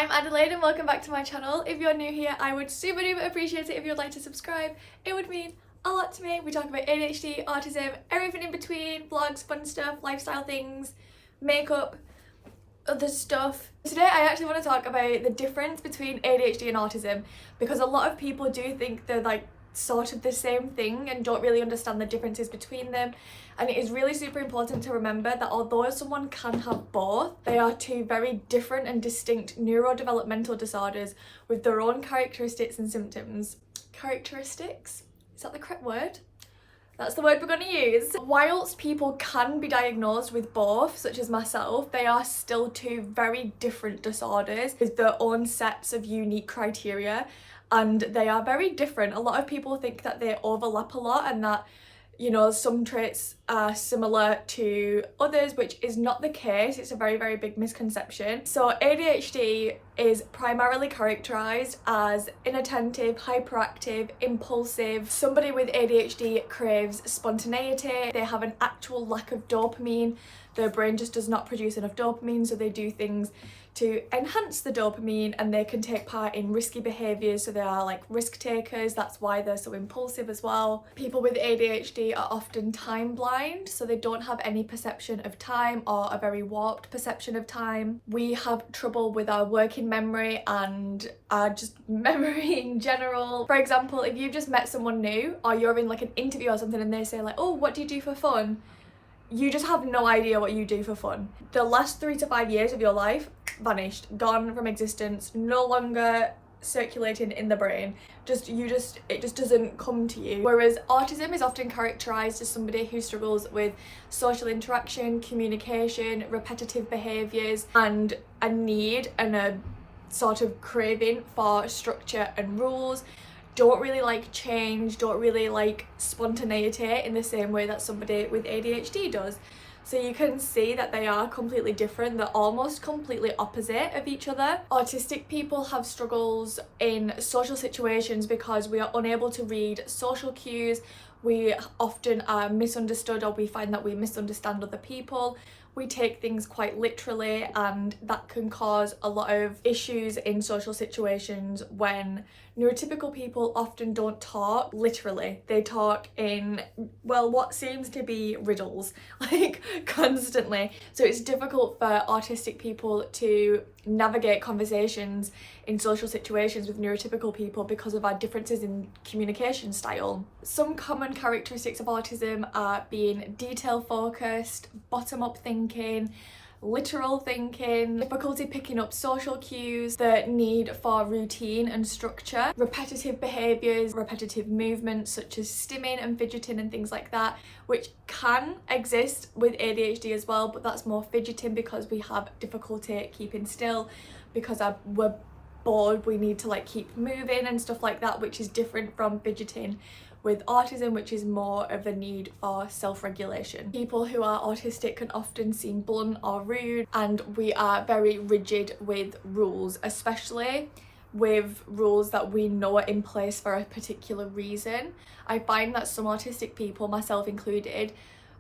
I'm Adelaide and welcome back to my channel. If you're new here, I would super duper appreciate it if you'd like to subscribe. It would mean a lot to me. We talk about ADHD, autism, everything in between, vlogs, fun stuff, lifestyle things, makeup, other stuff. Today I actually want to talk about the difference between ADHD and autism, because a lot of people do think they're like sort of the same thing and don't really understand the differences between them. And it is really super important to remember that although someone can have both, they are two very different and distinct neurodevelopmental disorders with their own characteristics and symptoms. Characteristics? Is that the correct word? That's the word we're going to use. Whilst people can be diagnosed with both, such as myself, they are still two very different disorders with their own sets of unique criteria, and they are very different. A lot of people think that they overlap a lot and that, you know, some traits are similar to others, which is not the case. It's a very, very big misconception. So ADHD is primarily characterised as inattentive, hyperactive, impulsive. Somebody with ADHD craves spontaneity. They have an actual lack of dopamine. Their brain just does not produce enough dopamine, so they do things to enhance the dopamine, and they can take part in risky behaviours, so they are like risk takers. That's why they're so impulsive as well. People with ADHD are often time blind, so they don't have any perception of time or a very warped perception of time. We have trouble with our working memory and just memory in general. For example, if you've just met someone new or you're in like an interview or something and they say like, oh, what do you do for fun? You just have no idea what you do for fun. The last 3 to 5 years of your life vanished, gone from existence, no longer circulating in the brain. It just doesn't come to you. Whereas autism is often characterized as somebody who struggles with social interaction, communication, repetitive behaviors, and a need and a sort of craving for structure and rules. Don't really like change, don't really like spontaneity in the same way that somebody with ADHD does. So you can see that they are completely different. They're almost completely opposite of each other. Autistic people have struggles in social situations because we are unable to read social cues. We often are misunderstood, or we find that we misunderstand other people. We take things quite literally, and that can cause a lot of issues in social situations when neurotypical people often don't talk literally. They talk in, well, what seems to be riddles, like constantly. So it's difficult for autistic people to navigate conversations in social situations with neurotypical people because of our differences in communication style. Some common characteristics of autism are being detail focused, bottom-up thinking, literal thinking, difficulty picking up social cues, the need for routine and structure, repetitive behaviours, repetitive movements such as stimming and fidgeting and things like that, which can exist with ADHD as well, but that's more fidgeting because we have difficulty keeping still, because we're bored, we need to like keep moving and stuff like that, which is different from fidgeting with autism, which is more of a need for self-regulation. People who are autistic can often seem blunt or rude, and we are very rigid with rules, especially with rules that we know are in place for a particular reason. I find that some autistic people, myself included,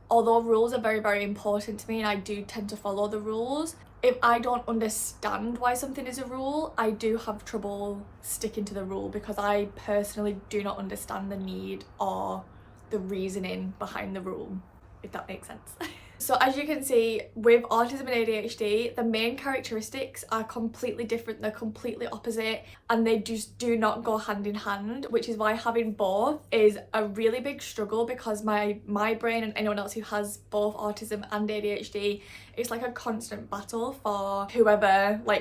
although rules are very, very important to me and I do tend to follow the rules, if I don't understand why something is a rule, I do have trouble sticking to the rule, because I personally do not understand the need or the reasoning behind the rule, if that makes sense. So as you can see, with autism and ADHD, the main characteristics are completely different. They're completely opposite, and they just do not go hand in hand, which is why having both is a really big struggle, because my brain and anyone else who has both autism and ADHD, it's like a constant battle for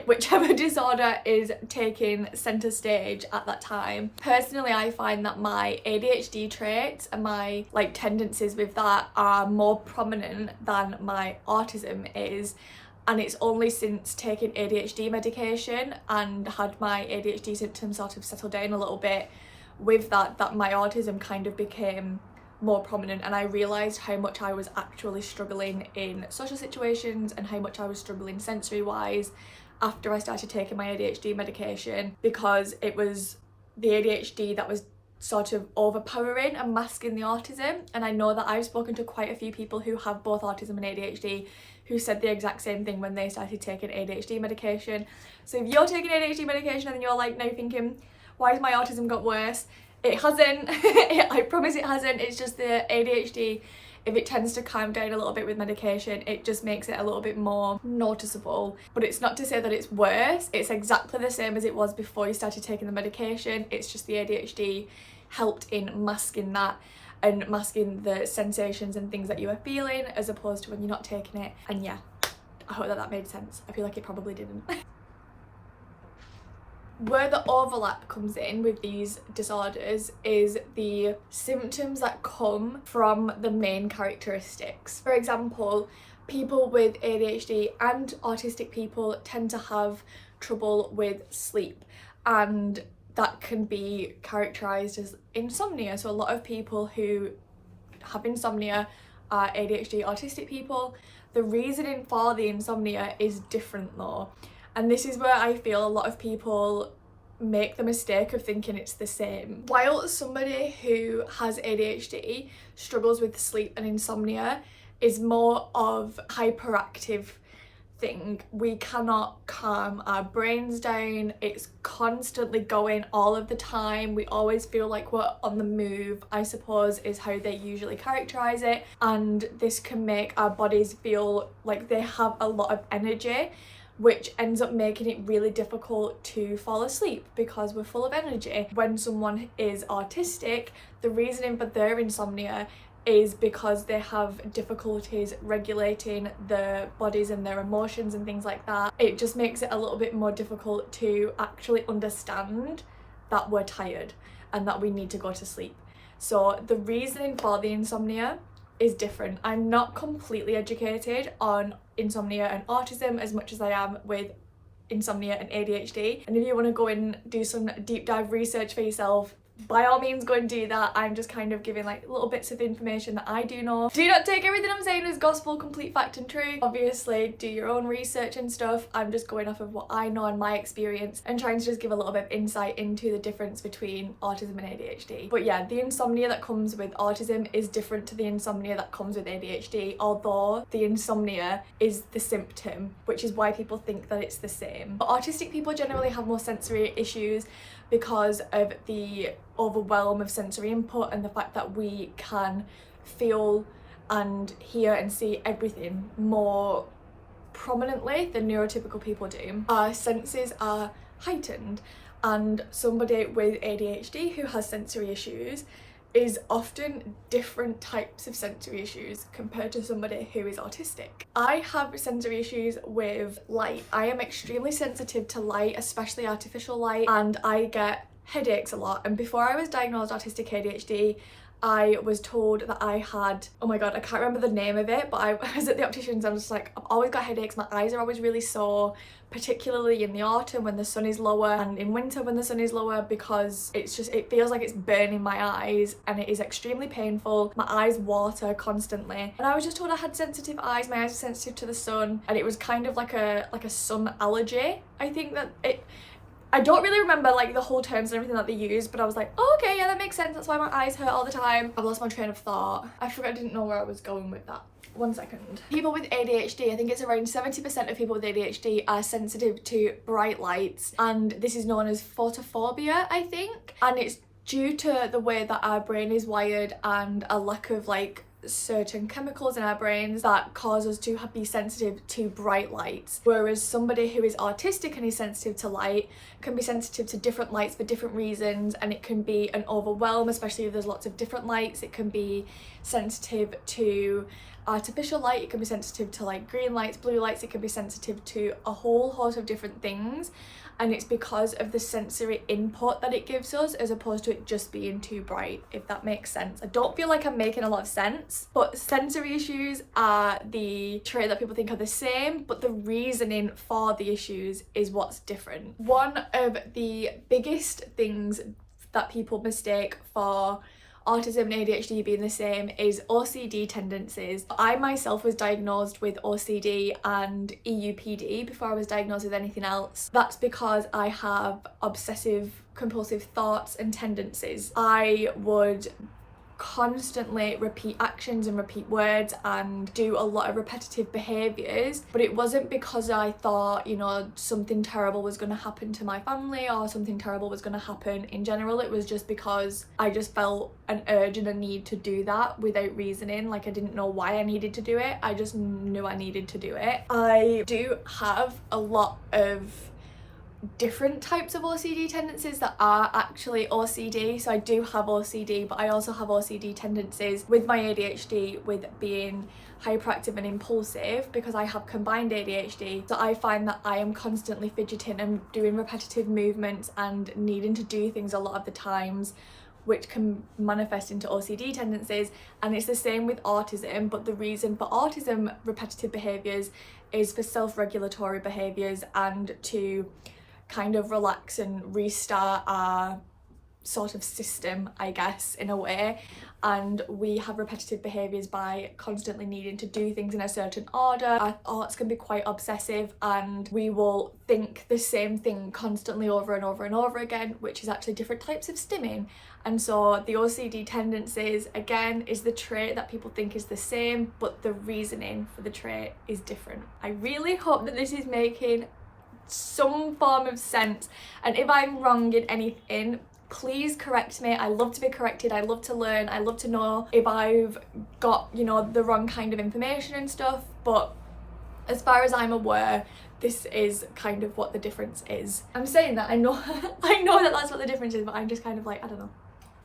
whichever disorder is taking center stage at that time. Personally, I find that my ADHD traits and my tendencies with that are more prominent than my autism is, and it's only since taking ADHD medication and had my ADHD symptoms sort of settle down a little bit with that my autism kind of became more prominent, and I realised how much I was actually struggling in social situations and how much I was struggling sensory wise after I started taking my ADHD medication, because it was the ADHD that was sort of overpowering and masking the autism. And I know that I've spoken to quite a few people who have both autism and ADHD who said the exact same thing when they started taking ADHD medication. So if you're taking ADHD medication and then you're like now thinking, why has my autism got worse? It hasn't. I promise it hasn't. It's just the ADHD, if it tends to calm down a little bit with medication, it just makes it a little bit more noticeable. But it's not to say that it's worse. It's exactly the same as it was before you started taking the medication. It's just the ADHD helped in masking that and masking the sensations and things that you are feeling as opposed to when you're not taking it. And yeah, I hope that that made sense. I feel like it probably didn't. Where the overlap comes in with these disorders is the symptoms that come from the main characteristics. For example, people with ADHD and autistic people tend to have trouble with sleep, and that can be characterised as insomnia. So a lot of people who have insomnia are ADHD autistic people. The reasoning for the insomnia is different though. And this is where I feel a lot of people make the mistake of thinking it's the same. While somebody who has ADHD struggles with sleep and insomnia is more of hyperactive thing, we cannot calm our brains down. It's constantly going all of the time. We always feel like we're on the move, I suppose is how they usually characterize it. And this can make our bodies feel like they have a lot of energy, which ends up making it really difficult to fall asleep because we're full of energy. When someone is autistic, the reasoning for their insomnia is because they have difficulties regulating their bodies and their emotions and things like that. It just makes it a little bit more difficult to actually understand that we're tired and that we need to go to sleep. So the reasoning for the insomnia is different. I'm not completely educated on insomnia and autism as much as I am with insomnia and ADHD. And if you want to go and do some deep dive research for yourself, by all means go and do that. I'm just kind of giving like little bits of information that I do know. Do not take everything I'm saying as gospel, complete fact and true. Obviously do your own research and stuff. I'm just going off of what I know and my experience and trying to just give a little bit of insight into the difference between autism and ADHD. But yeah, the insomnia that comes with autism is different to the insomnia that comes with ADHD, although the insomnia is the symptom, which is why people think that it's the same. But autistic people generally have more sensory issues because of the overwhelm of sensory input and the fact that we can feel and hear and see everything more prominently than neurotypical people do. Our senses are heightened, and somebody with ADHD who has sensory issues is often different types of sensory issues compared to somebody who is autistic. I have sensory issues with light. I am extremely sensitive to light, especially artificial light, and I get headaches a lot. And before I was diagnosed autistic ADHD, I was told that I had, oh my god, I can't remember the name of it, but I was at the optician's. I'm just like, I've always got headaches, my eyes are always really sore, particularly in the autumn when the sun is lower and in winter when the sun is lower, because it's just, it feels like it's burning my eyes and it is extremely painful. My eyes water constantly, and I was just told I had sensitive eyes. My eyes are sensitive to the sun, and it was kind of like a sun allergy. I think that I don't really remember like the whole terms and everything that they use, but I was like, oh okay, yeah, that makes sense. That's why my eyes hurt all the time. I've lost my train of thought. I forgot, I didn't know where I was going with that. One second. People with ADHD, I think it's around 70% of people with ADHD are sensitive to bright lights, and this is known as photophobia, I think. And it's due to the way that our brain is wired and a lack of like certain chemicals in our brains that cause us to be sensitive to bright lights, whereas somebody who is autistic and is sensitive to light can be sensitive to different lights for different reasons, and it can be an overwhelm, especially if there's lots of different lights. It can be sensitive to artificial light, it can be sensitive to like green lights, blue lights, it can be sensitive to a whole host of different things, and it's because of the sensory input that it gives us as opposed to it just being too bright, if that makes sense. I don't feel like I'm making a lot of sense, but sensory issues are the trait that people think are the same, but the reasoning for the issues is what's different. One of the biggest things that people mistake for autism and ADHD being the same is OCD tendencies. I myself was diagnosed with OCD and EUPD before I was diagnosed with anything else. That's because I have obsessive compulsive thoughts and tendencies. I would constantly repeat actions and repeat words and do a lot of repetitive behaviours, but it wasn't because I thought, you know, something terrible was going to happen to my family or something terrible was going to happen in general. It was just because I just felt an urge and a need to do that without reasoning. Like, I didn't know why I needed to do it, I just knew I needed to do it. I do have a lot of different types of OCD tendencies that are actually OCD. So I do have OCD, but I also have OCD tendencies with my ADHD, with being hyperactive and impulsive, because I have combined ADHD. So I find that I am constantly fidgeting and doing repetitive movements and needing to do things a lot of the times, which can manifest into OCD tendencies. And it's the same with autism, but the reason for autism repetitive behaviours is for self-regulatory behaviours and to kind of relax and restart our sort of system, I guess, in a way. And we have repetitive behaviours by constantly needing to do things in a certain order. Our thoughts can be quite obsessive and we will think the same thing constantly over and over and over again, which is actually different types of stimming. And so the OCD tendencies, again, is the trait that people think is the same, but the reasoning for the trait is different. I really hope that this is making some form of sense, and if I'm wrong in anything, please correct me. I love to be corrected, I love to learn, I love to know if I've got, you know, the wrong kind of information and stuff, but as far as I'm aware, this is kind of what the difference is. I'm saying that, I know I know that that's what the difference is, but I'm just kind of like, I don't know.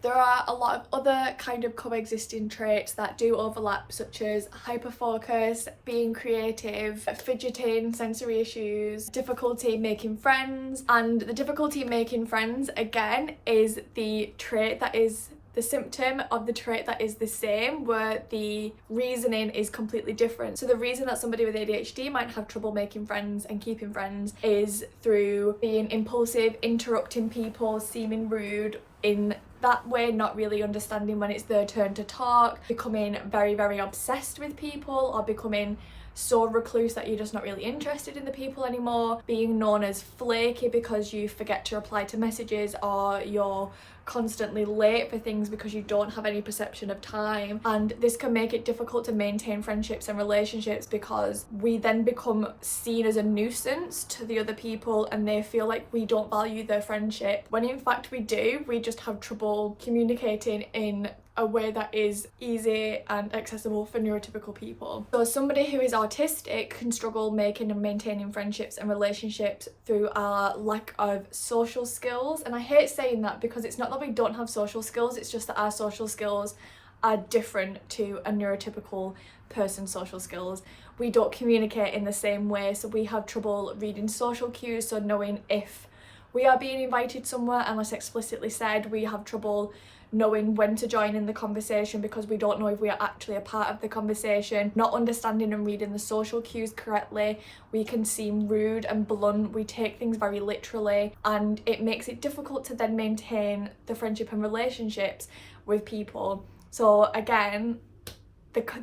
There are a lot of other kind of coexisting traits that do overlap, such as hyperfocus, being creative, fidgeting, sensory issues, difficulty making friends. And the difficulty making friends, again, is the trait that is the symptom of the trait that is the same, where the reasoning is completely different. So the reason that somebody with ADHD might have trouble making friends and keeping friends is through being impulsive, interrupting people, seeming rude in that way, not really understanding when it's their turn to talk, becoming very, very obsessed with people, or becoming so recluse that you're just not really interested in the people anymore, being known as flaky because you forget to reply to messages, or you're constantly late for things because you don't have any perception of time. And this can make it difficult to maintain friendships and relationships because we then become seen as a nuisance to the other people and they feel like we don't value their friendship, when in fact we do. We just have trouble communicating in a way that is easy and accessible for neurotypical people. So somebody who is autistic can struggle making and maintaining friendships and relationships through our lack of social skills. And I hate saying that because it's not that we don't have social skills, it's just that our social skills are different to a neurotypical person's social skills. We don't communicate in the same way, so we have trouble reading social cues, so knowing if we are being invited somewhere unless explicitly said. We have trouble knowing when to join in the conversation because we don't know if we are actually a part of the conversation. Not understanding and reading the social cues correctly, we can seem rude and blunt, we take things very literally, and it makes it difficult to then maintain the friendship and relationships with people. So again,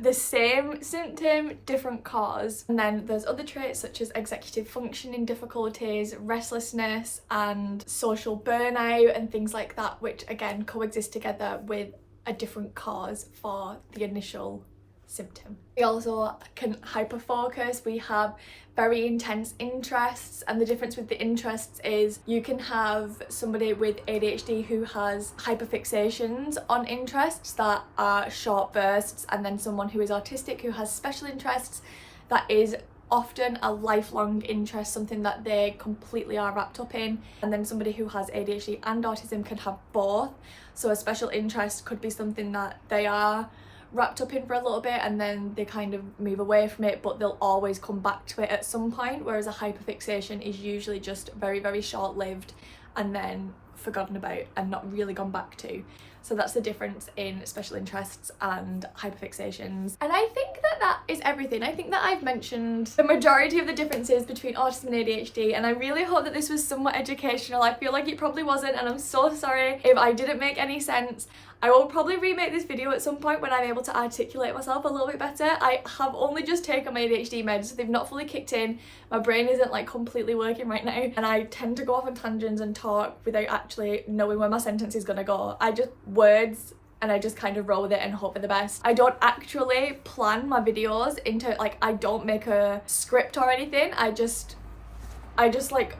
the same symptom, different cause. And then there's other traits such as executive functioning difficulties, restlessness, and social burnout and things like that, which again coexist together with a different cause for the initial symptom. We also can hyperfocus. We have very intense interests, and the difference with the interests is you can have somebody with ADHD who has hyperfixations on interests that are short bursts, and then someone who is autistic who has special interests that is often a lifelong interest, something that they completely are wrapped up in. And then somebody who has ADHD and autism can have both. So a special interest could be something that they are wrapped up in for a little bit and then they kind of move away from it, but they'll always come back to it at some point, whereas a hyperfixation is usually just very, very short-lived and then forgotten about and not really gone back to. So that's the difference in special interests and hyperfixations. And I think that that is everything. I think that I've mentioned the majority of the differences between autism and ADHD, and I really hope that this was somewhat educational. I feel like it probably wasn't, and I'm so sorry if I didn't make any sense. I will probably remake this video at some point when I'm able to articulate myself a little bit better. I have only just taken my ADHD meds, so they've not fully kicked in. My brain isn't like completely working right now, and I tend to go off on tangents and talk without actually knowing where my sentence is gonna go. I just words and I just kind of roll with it and hope for the best. I don't actually plan my videos into, like, I don't make a script or anything. I just like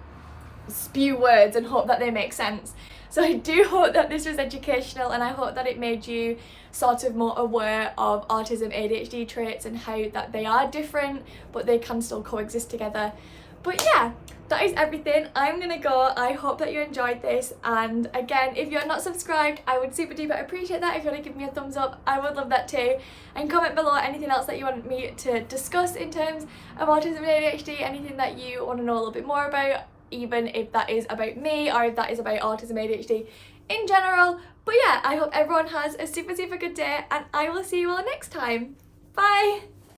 spew words and hope that they make sense. So I do hope that this was educational, and I hope that it made you sort of more aware of autism, ADHD traits and how that they are different but they can still coexist together. But yeah, that is everything. I'm gonna go. I hope that you enjoyed this, and again, if you're not subscribed, I would super duper appreciate that. If you want to give me a thumbs up, I would love that too, and comment below anything else that you want me to discuss in terms of autism and ADHD, anything that you want to know a little bit more about, even if that is about me or if that is about autism, ADHD in general. But yeah, I hope everyone has a super good day, and I will see you all next time. Bye!